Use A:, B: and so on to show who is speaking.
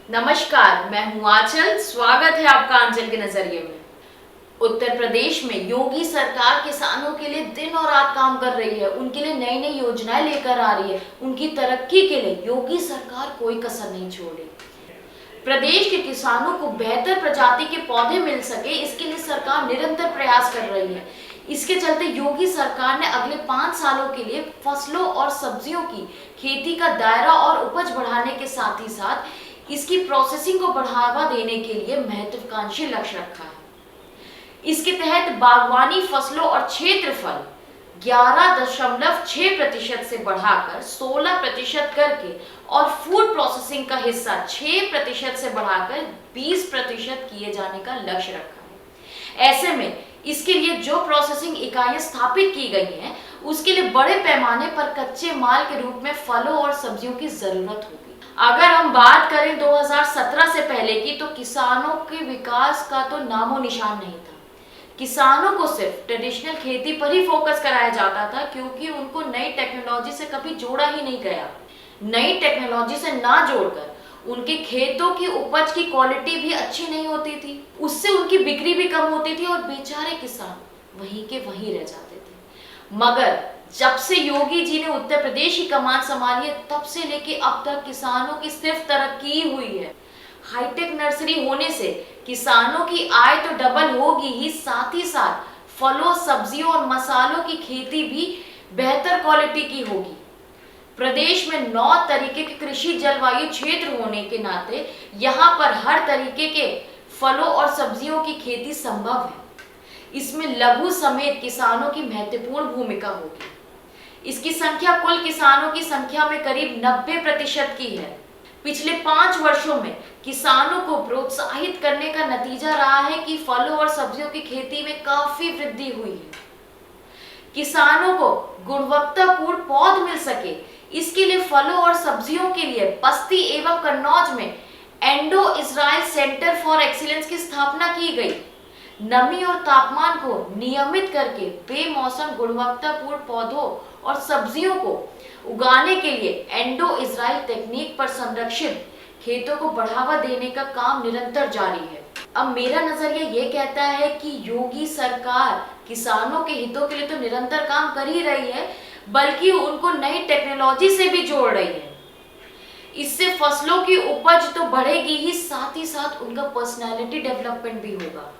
A: नमस्कार, मैं हूँ आंचल। स्वागत है आपका आंचल के नजरिए में। उत्तर प्रदेश में योगी सरकार किसानों के लिए दिन और रात काम कर रही है। उनके लिए नई नई योजनाएं लेकर आ रही है। उनकी तरक्की के लिए योगी सरकार कोई कसर नहीं छोड़ी। प्रदेश के किसानों को बेहतर प्रजाति के पौधे मिल सके, इसके लिए सरकार निरंतर प्रयास कर रही है। इसके चलते योगी सरकार ने अगले 5 सालों के लिए फसलों और सब्जियों की खेती का दायरा और उपज बढ़ाने के साथ ही साथ इसकी प्रोसेसिंग को बढ़ावा देने के लिए महत्वाकांक्षी लक्ष्य रखा है। इसके तहत बागवानी फसलों और क्षेत्रफल 11.6% से बढ़ाकर 16% करके और फूड प्रोसेसिंग का हिस्सा 6% से बढ़ाकर 20% किए जाने का लक्ष्य रखा है। ऐसे में इसके लिए जो प्रोसेसिंग इकाइयां स्थापित की गई हैं, उसके लिए बड़े पैमाने पर कच्चे माल के रूप में फलों और सब्जियों की जरूरत होगी। अगर हम बात करें 2017 से पहले की, तो किसानों के विकास का तो नामो निशान नहीं था। किसानों को सिर्फ ट्रेडिशनल खेती पर ही फोकस कराया जाता था, क्योंकि उनको नई टेक्नोलॉजी से कभी जोड़ा ही नहीं गया। नई टेक्नोलॉजी से ना जोड़कर उनके खेतों की उपज की क्वालिटी भी अच्छी नहीं होती थी, उससे उनकी बिक्री भी कम होती थी और बेचारे किसान वहीं के वहीं रह जाते थे। मगर जब से योगी जी ने उत्तर प्रदेश की कमान संभाली है, तब से लेके अब तक किसानों की सिर्फ तरक्की हुई है। हाईटेक नर्सरी होने से किसानों की आय तो डबल होगी ही, साथ ही साथ फलों, सब्जियों और मसालों की खेती भी बेहतर क्वालिटी की होगी। प्रदेश में 9 तरीके के कृषि जलवायु क्षेत्र होने के नाते यहाँ पर हर तरीके के फलों और सब्जियों की खेती संभव है। इसमें लघु समेत किसानों की महत्वपूर्ण भूमिका होगी। इसकी संख्या कुल किसानों की संख्या में करीब 90% की है। पिछले 5 वर्षों में किसानों को प्रोत्साहित करने का नतीजा रहा है कि फलों और सब्जियों की खेती में काफी वृद्धि हुई है। किसानों को गुणवत्तापूर्ण पौध मिल सके, इसके लिए फलों और सब्जियों के लिए बस्ती एवं कन्नौज में endo Israel centre for excellence की स्थापना की गई। नमी और तापमान को नियमित करके बेमौसम गुणवत्तापूर्ण पौधों और सब्जियों को उगाने के लिए एंडो इजराइल टेक्निक पर संरक्षित खेतों को बढ़ावा देने का काम निरंतर जारी है। अब मेरा नजरिया ये कहता है कि योगी सरकार किसानों के हितों के लिए तो निरंतर काम कर ही रही है, बल्कि उनको नई टेक्नोलॉजी से भी जोड़ रही है। इससे फसलों की उपज तो बढ़ेगी ही, साथ ही साथ उनका पर्सनालिटी डेवलपमेंट भी होगा।